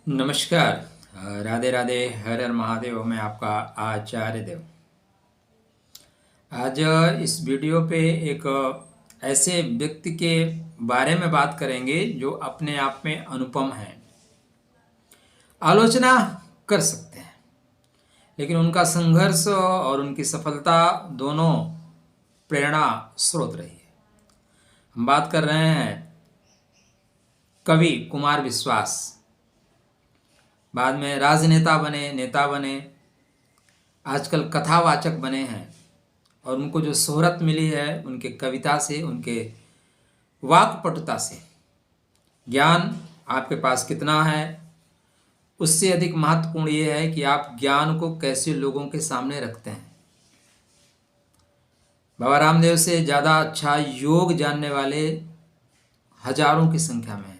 नमस्कार। राधे राधे, हर हर महादेव। मैं आपका आचार्य देव। आज इस वीडियो पे एक ऐसे व्यक्ति के बारे में बात करेंगे जो अपने आप में अनुपम है। आलोचना कर सकते हैं, लेकिन उनका संघर्ष और उनकी सफलता दोनों प्रेरणा स्रोत रही है। हम बात कर रहे हैं कवि कुमार विश्वास। बाद में राजनेता बने, नेता बने, आजकल कथावाचक बने हैं। और उनको जो शोहरत मिली है उनके कविता से, उनके वाक्पटुता से। ज्ञान आपके पास कितना है, उससे अधिक महत्वपूर्ण ये है कि आप ज्ञान को कैसे लोगों के सामने रखते हैं। बाबा रामदेव से ज़्यादा अच्छा योग जानने वाले हजारों की संख्या में हैं,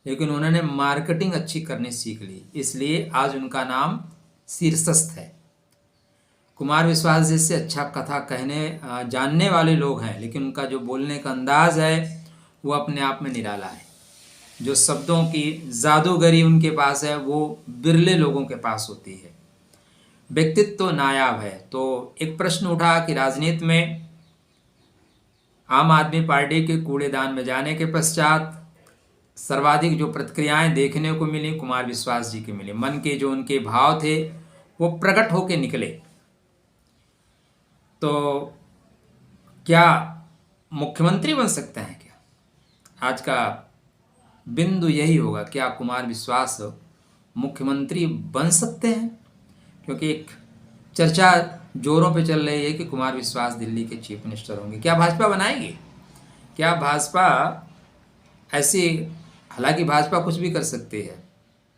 लेकिन उन्होंने मार्केटिंग अच्छी करनी सीख ली, इसलिए आज उनका नाम शीर्षस्थ है। कुमार विश्वास जैसे अच्छा कथा कहने जानने वाले लोग हैं, लेकिन उनका जो बोलने का अंदाज है वो अपने आप में निराला है। जो शब्दों की जादूगरी उनके पास है वो बिरले लोगों के पास होती है। व्यक्तित्व तो नायाब है। तो एक प्रश्न उठा कि राजनीति में आम आदमी पार्टी के कूड़ेदान में जाने के पश्चात सर्वाधिक जो प्रतिक्रियाएं देखने को मिली कुमार विश्वास जी की मिली। मन के जो उनके भाव थे वो प्रकट होके निकले। तो क्या मुख्यमंत्री बन सकते हैं क्या? आज का बिंदु यही होगा, क्या कुमार विश्वास मुख्यमंत्री बन सकते हैं? क्योंकि एक चर्चा जोरों पे चल रही है कि कुमार विश्वास दिल्ली के चीफ मिनिस्टर होंगे। क्या भाजपा बनाएगी? क्या भाजपा ऐसी, हालांकि भाजपा कुछ भी कर सकती है,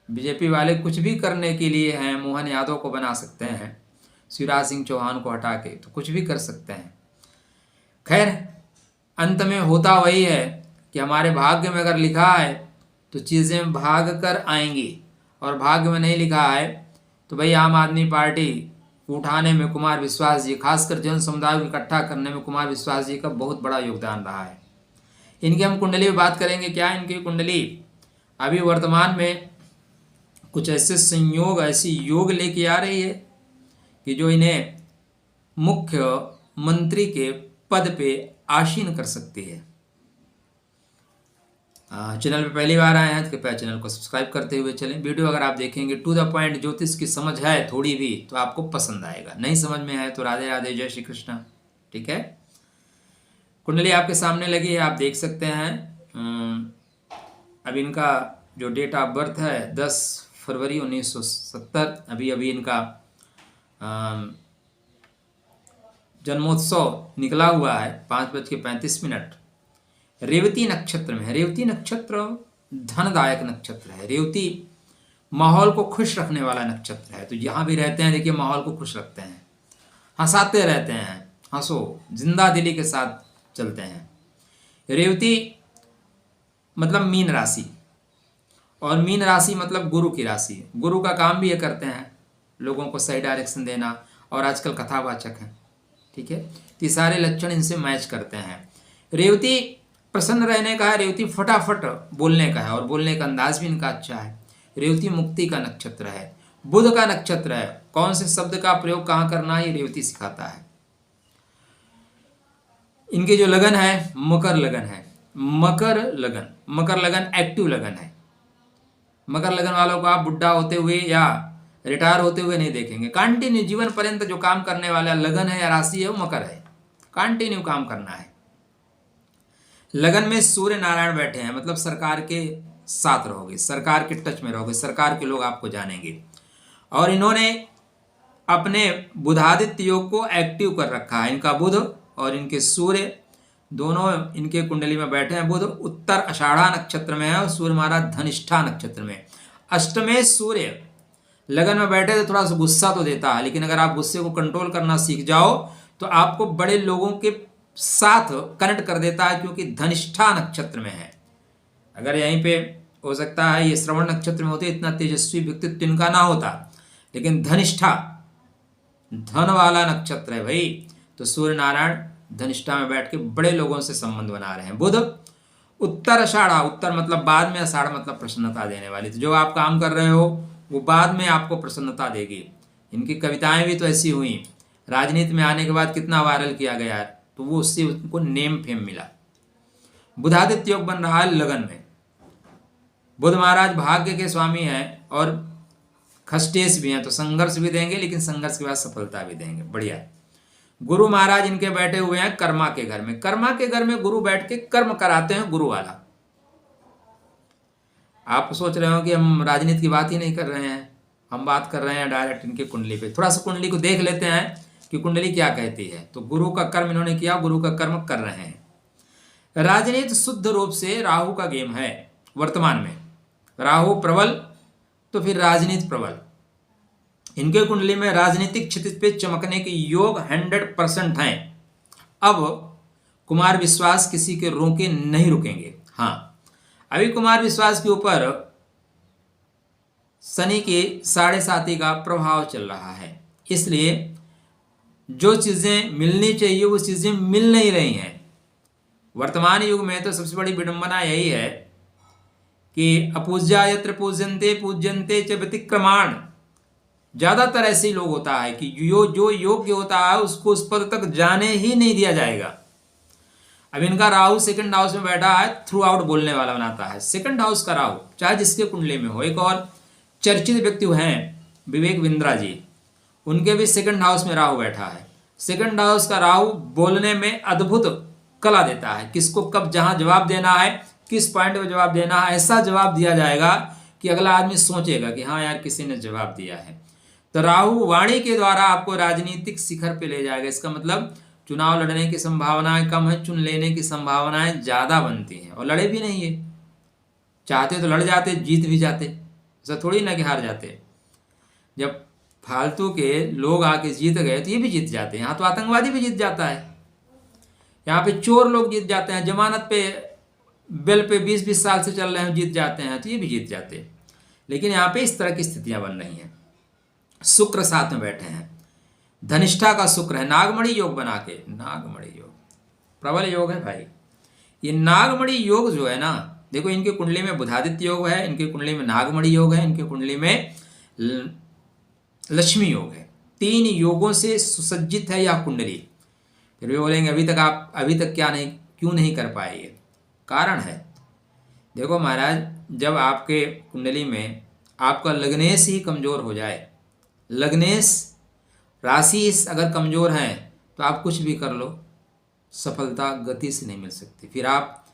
बीजेपी वाले कुछ भी करने के लिए हैं। मोहन यादव को बना सकते हैं, शिवराज सिंह चौहान को हटा के, तो कुछ भी कर सकते हैं। खैर, अंत में होता वही है कि हमारे भाग्य में अगर लिखा है तो चीज़ें भाग कर आएंगी, और भाग्य में नहीं लिखा है तो भाई आम आदमी पार्टी उठाने में कुमार विश्वास जी, खासकर जन समुदाय को इकट्ठा करने में कुमार विश्वास जी का बहुत बड़ा योगदान रहा है। इनकी हम कुंडली में बात करेंगे। क्या इनकी कुंडली अभी वर्तमान में कुछ ऐसे संयोग, ऐसी योग लेके आ रही है कि जो इन्हें मुख्य मंत्री के पद पे आसीन कर सकती है। चैनल पे पहली बार आए हैं तो कृपया चैनल को सब्सक्राइब करते हुए चलें। वीडियो अगर आप देखेंगे टू द पॉइंट, ज्योतिष की समझ है थोड़ी भी, तो आपको पसंद आएगा। नहीं समझ में है तो राधे राधे, जय श्री कृष्ण। ठीक है, कुंडली आपके सामने लगी है, आप देख सकते हैं। अब इनका जो डेट ऑफ बर्थ है 10 फरवरी 1970। अभी इनका जन्मोत्सव निकला हुआ है 5:35। रेवती नक्षत्र में है। रेवती नक्षत्र धनदायक नक्षत्र है। रेवती माहौल को खुश रखने वाला नक्षत्र है। तो जहाँ भी रहते हैं देखिए माहौल को खुश रखते हैं, हंसाते रहते हैं, हंसो, जिंदा दिली के साथ चलते हैं। रेवती मतलब मीन राशि, और मीन राशि मतलब गुरु की राशि। गुरु का काम भी ये करते हैं, लोगों को सही डायरेक्शन देना, और आजकल कथावाचक हैं। ठीक है, तो ये सारे लक्षण इनसे मैच करते हैं। रेवती प्रसन्न रहने का है, रेवती फटाफट बोलने का है, और बोलने का अंदाज भी इनका अच्छा है। रेवती मुक्ति का नक्षत्र है, बुध का नक्षत्र है। कौन से शब्द का प्रयोग कहाँ करना है ये रेवती सिखाता है। इनके जो लगन है मकर लगन है। मकर लगन एक्टिव लगन है। मकर लगन वालों को आप बुढ़ा होते हुए या रिटायर होते हुए नहीं देखेंगे। कंटिन्यू जीवन पर्यंत जो काम करने वाला लगन है या राशि है वो मकर है। कंटिन्यू काम करना है। लगन में सूर्य नारायण बैठे हैं, मतलब सरकार के साथ रहोगे, सरकार के टच में रहोगे, सरकार के लोग आपको जानेंगे। और इन्होंने अपने बुधादित्य योग को एक्टिव कर रखा है। इनका बुध और इनके सूर्य दोनों इनके कुंडली में बैठे हैं। बुध उत्तर आषाढ़ा नक्षत्र में है और सूर्य महाराज धनिष्ठा नक्षत्र में। अष्टमें सूर्य लगन में बैठे तो थोड़ा सा गुस्सा तो देता है, लेकिन अगर आप गुस्से को कंट्रोल करना सीख जाओ तो आपको बड़े लोगों के साथ कनेक्ट कर देता है, क्योंकि धनिष्ठा नक्षत्र में है। अगर यहीं पे हो सकता है ये श्रवण नक्षत्र में होते इतना तेजस्वी व्यक्तित्व इनका ना होता, लेकिन धनिष्ठा धन वाला नक्षत्र है भाई। तो सूर्य नारायण धनिष्ठा में बैठ के बड़े लोगों से संबंध बना रहे हैं। बुध उत्तर आषाढ़ा, उत्तर मतलब बाद में, आषाढ़ मतलब प्रसन्नता देने वाली। तो जो आप काम कर रहे हो वो बाद में आपको प्रसन्नता देगी। इनकी कविताएं भी तो ऐसी हुई, राजनीति में आने के बाद कितना वायरल किया गया है, तो वो उससे उनको नेम फेम मिला। बुधादित्य योग बन रहा है लगन में। बुध महाराज भाग्य के स्वामी हैं और खष्टेश भी हैं, तो संघर्ष भी देंगे लेकिन संघर्ष के बाद सफलता भी देंगे। बढ़िया। गुरु महाराज इनके बैठे हुए हैं कर्मा के घर में। कर्मा के घर में गुरु बैठ के कर्म कराते हैं गुरु वाला। आप सोच रहे हो कि हम राजनीति की बात ही नहीं कर रहे हैं, हम बात कर रहे हैं डायरेक्ट इनके कुंडली पे। थोड़ा सा कुंडली को देख लेते हैं कि कुंडली क्या कहती है। तो गुरु का कर्म इन्होंने किया, गुरु का कर्म कर रहे हैं। राजनीति शुद्ध रूप से राहु का गेम है वर्तमान में। राहु प्रबल तो फिर राजनीति प्रबल। इनके कुंडली में राजनीतिक क्षितिज पे चमकने के योग 100% हैं। अब कुमार विश्वास किसी के रोके नहीं रुकेंगे। हाँ, अभी कुमार विश्वास के ऊपर शनि के 7.5 का प्रभाव चल रहा है, इसलिए जो चीजें मिलनी चाहिए वो चीजें मिल नहीं रही हैं। वर्तमान युग में तो सबसे बड़ी विडंबना यही है कि अपूज्या यत्र पूज्यन्ते पूज्यन्ते च व्यतिक्रमाण। ज्यादातर ऐसे लोग होता है कि जो योग्य होता है उसको उस पद तक जाने ही नहीं दिया जाएगा। अब इनका राहु सेकंड हाउस में बैठा है, थ्रू आउट बोलने वाला बनाता है। सेकंड हाउस का राहु चाहे जिसके कुंडली में हो। एक और चर्चित व्यक्ति हैं विवेक बिंद्रा जी, उनके भी सेकंड हाउस में राहु बैठा है। सेकंड हाउस का राहु बोलने में अद्भुत कला देता है। किसको कब जहां जवाब देना है, किस पॉइंट में जवाब देना है, ऐसा जवाब दिया जाएगा कि अगला आदमी सोचेगा कि हाँ यार किसी ने जवाब दिया है। तो राहु वाणी के द्वारा आपको राजनीतिक शिखर पे ले जाएगा। इसका मतलब चुनाव लड़ने की संभावनाएं कम है, चुन लेने की संभावनाएं ज्यादा बनती हैं। और लड़े भी नहीं है, चाहते तो लड़ जाते, जीत भी जाते, ऐसा थोड़ी ना कि हार जाते। जब फालतू के लोग आके जीत गए तो ये भी जीत जाते हैं। यहाँ तो आतंकवादी भी जीत जाता है, यहाँ पे चोर लोग जीत जाते हैं, जमानत पे बेल पे 20-20 साल से चल रहे हैं जीत जाते हैं, तो ये भी जीत जाते हैं। लेकिन यहाँ पे इस तरह की स्थितियां बन रही हैं। शुक्र साथ में बैठे हैं, धनिष्ठा का शुक्र है, नागमणि योग बना के। नागमणि योग प्रबल योग है भाई। ये नागमणि योग जो है ना, देखो इनके कुंडली में बुधादित्य योग है, इनके कुंडली में नागमणि योग है, इनके कुंडली में लक्ष्मी योग है। 3 योगों से सुसज्जित है यह कुंडली। फिर भी बोलेंगे अभी तक क्यों नहीं कर पाए। ये कारण है, देखो महाराज, जब आपके कुंडली में आपका लग्नेश ही कमजोर हो जाए, लग्नेश राशि अगर कमजोर है तो आप कुछ भी कर लो, सफलता गति से नहीं मिल सकती। फिर आप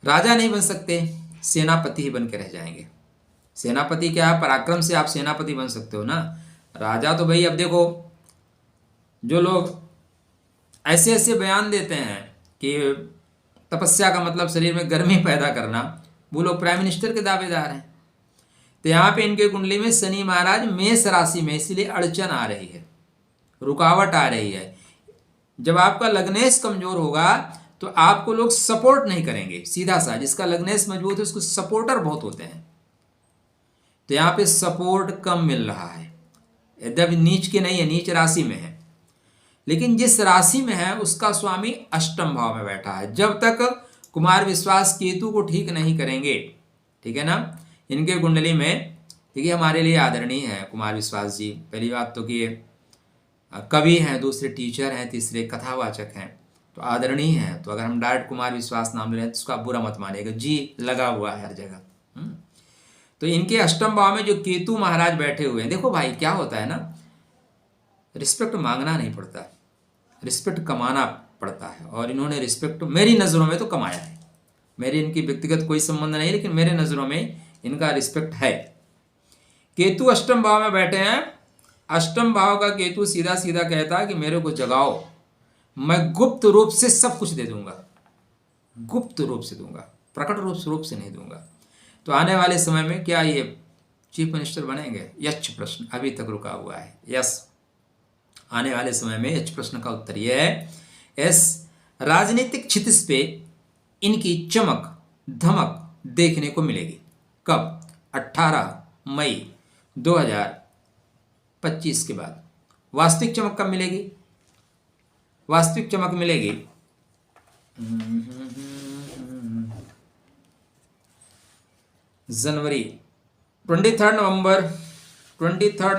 राजा नहीं बन सकते, सेनापति ही बन के रह जाएंगे। सेनापति क्या है, पराक्रम से आप सेनापति बन सकते हो ना। राजा तो भाई, अब देखो जो लोग ऐसे ऐसे बयान देते हैं कि तपस्या का मतलब शरीर में गर्मी पैदा करना, वो लोग प्राइम मिनिस्टर के दावेदार हैं। तो यहाँ पे इनके कुंडली में शनि महाराज मेष राशि में, इसलिए अड़चन आ रही है, रुकावट आ रही है। जब आपका लग्नेश कमजोर होगा तो आपको लोग सपोर्ट नहीं करेंगे। सीधा सा, जिसका लग्नेश मजबूत है उसको सपोर्टर बहुत होते हैं। तो यहाँ पे सपोर्ट कम मिल रहा है। यद्यपि नीच के नहीं है, नीच राशि में है, लेकिन जिस राशि में है उसका स्वामी अष्टम भाव में बैठा है। जब तक कुमार विश्वास केतु को ठीक नहीं करेंगे, ठीक है ना। इनके कुंडली में देखिए, हमारे लिए आदरणीय है कुमार विश्वास जी। पहली बात तो कि कवि हैं, दूसरे टीचर हैं, तीसरे कथावाचक हैं, तो आदरणीय हैं। तो अगर हम डायरेक्ट कुमार विश्वास नाम ले रहे हैं तो उसका बुरा मत मानिएगा, जी लगा हुआ है हर जगह। तो इनके अष्टम भाव में जो केतु महाराज बैठे हुए हैं, देखो भाई क्या होता है ना, रिस्पेक्ट मांगना नहीं पड़ता, रिस्पेक्ट कमाना पड़ता है। और इन्होंने रिस्पेक्ट मेरी नज़रों में तो कमाया है। मेरी इनकी व्यक्तिगत कोई संबंध नहीं, लेकिन मेरे नज़रों में इनका रिस्पेक्ट है। केतु अष्टम भाव में बैठे हैं। अष्टम भाव का केतु सीधा सीधा कहता है कि मेरे को जगाओ, मैं गुप्त रूप से सब कुछ दे दूंगा, गुप्त रूप से दूंगा, प्रकट रूप से नहीं दूंगा। तो आने वाले समय में क्या ये चीफ मिनिस्टर बनेंगे? यच प्रश्न अभी तक रुका हुआ है। यस, आने वाले समय में यच प्रश्न का उत्तर यह है। यस, राजनीतिक क्षितिज पे इनकी चमक धमक देखने को मिलेगी। कब? 18 मई 2025 के बाद। वास्तविक चमक कब मिलेगी? वास्तविक चमक मिलेगी जनवरी 23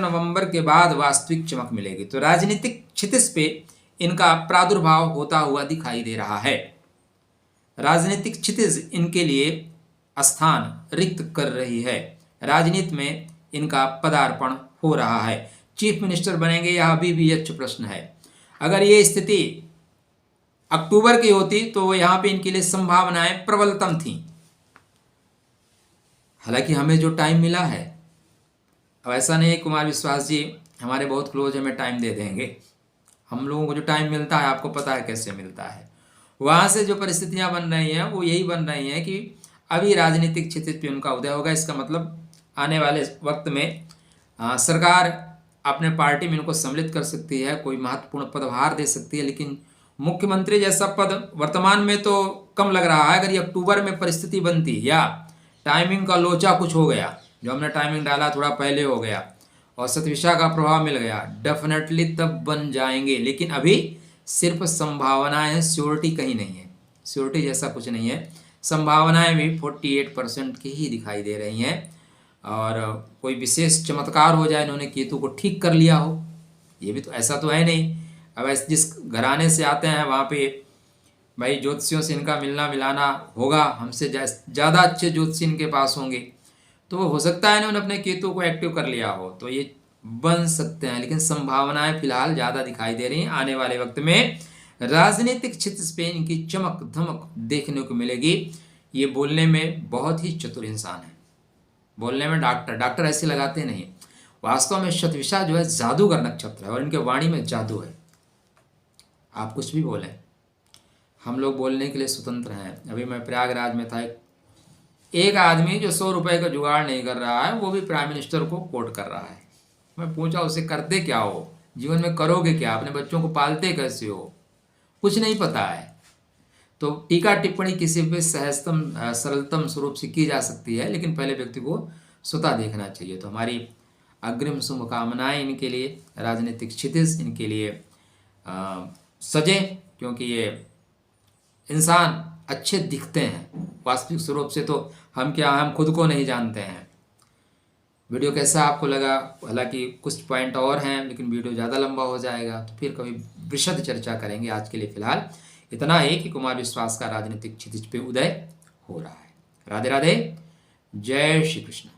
नवंबर के बाद वास्तविक चमक मिलेगी। तो राजनीतिक क्षितिज पे इनका प्रादुर्भाव होता हुआ दिखाई दे रहा है। राजनीतिक क्षितिज इनके लिए स्थान रिक्त कर रही है। राजनीति में इनका पदार्पण हो रहा है। चीफ मिनिस्टर बनेंगे यह अभी भी यच्च प्रश्न है। अगर ये स्थिति अक्टूबर की होती तो यहाँ पे इनके लिए संभावनाएं प्रबलतम थी। हालांकि हमें जो टाइम मिला है, अब ऐसा नहीं है कुमार विश्वास जी हमारे बहुत क्लोज है, हमें टाइम दे देंगे। हम लोगों को जो टाइम मिलता है आपको पता है कैसे मिलता है। वहाँ से जो परिस्थितियाँ बन रही हैं वो यही बन रही हैं कि अभी राजनीतिक क्षेत्र पे उनका उदय होगा। इसका मतलब आने वाले वक्त में सरकार अपने पार्टी में इनको सम्मिलित कर सकती है, कोई महत्वपूर्ण पदभार दे सकती है। लेकिन मुख्यमंत्री जैसा पद वर्तमान में तो कम लग रहा है। अगर ये अक्टूबर में परिस्थिति बनती या टाइमिंग का लोचा कुछ हो गया, जो हमने टाइमिंग डाला थोड़ा पहले हो गया और शतविषा का प्रभाव मिल गया, डेफिनेटली तब बन जाएंगे। लेकिन अभी सिर्फ संभावनाएं हैं, श्योरिटी कहीं नहीं है। श्योरिटी जैसा कुछ नहीं है। संभावनाएं भी 48% की ही दिखाई दे रही हैं। और कोई विशेष चमत्कार हो जाए, इन्होंने केतु को ठीक कर लिया हो, ये भी तो ऐसा तो है नहीं। अब ऐसे जिस घराने से आते हैं वहाँ पे भाई ज्योतिषियों से इनका मिलना मिलाना होगा, हमसे ज़्यादा अच्छे ज्योतिषी इनके पास होंगे। तो वो हो सकता है इन्होंने अपने केतु को एक्टिव कर लिया हो, तो ये बन सकते हैं। लेकिन संभावनाएं फिलहाल ज़्यादा दिखाई दे रही हैं। आने वाले वक्त में राजनीतिक क्षेत्र पे इनकी चमक धमक देखने को मिलेगी। ये बोलने में बहुत ही चतुर इंसान है, बोलने में डॉक्टर ऐसे लगाते नहीं। वास्तव में शतविषा जो है जादूगर नक्षत्र है और इनके वाणी में जादू है। आप कुछ भी बोलें, हम लोग बोलने के लिए स्वतंत्र हैं। अभी मैं प्रयागराज में था, एक आदमी जो 100 रुपए का जुगाड़ नहीं कर रहा है, वो भी प्राइम मिनिस्टर को कोट कर रहा है। मैं पूछा उसे करते क्या हो, जीवन में करोगे क्या, अपने बच्चों को पालते कैसे हो, कुछ नहीं पता है। तो टीका टिप्पणी किसी पे सहजतम सरलतम स्वरूप से की जा सकती है, लेकिन पहले व्यक्ति को स्वतः देखना चाहिए। तो हमारी अग्रिम शुभकामनाएं इनके लिए, राजनीतिक क्षितिज इनके लिए सजे, क्योंकि ये इंसान अच्छे दिखते हैं। वास्तविक स्वरूप से तो हम क्या, हम खुद को नहीं जानते हैं। वीडियो कैसा आपको लगा? हालांकि कुछ पॉइंट और हैं, लेकिन वीडियो ज़्यादा लंबा हो जाएगा, तो फिर कभी विशद चर्चा करेंगे। आज के लिए फिलहाल इतना ही कि कुमार विश्वास का राजनीतिक क्षितिज पे उदय हो रहा है। राधे राधे, जय श्री कृष्ण।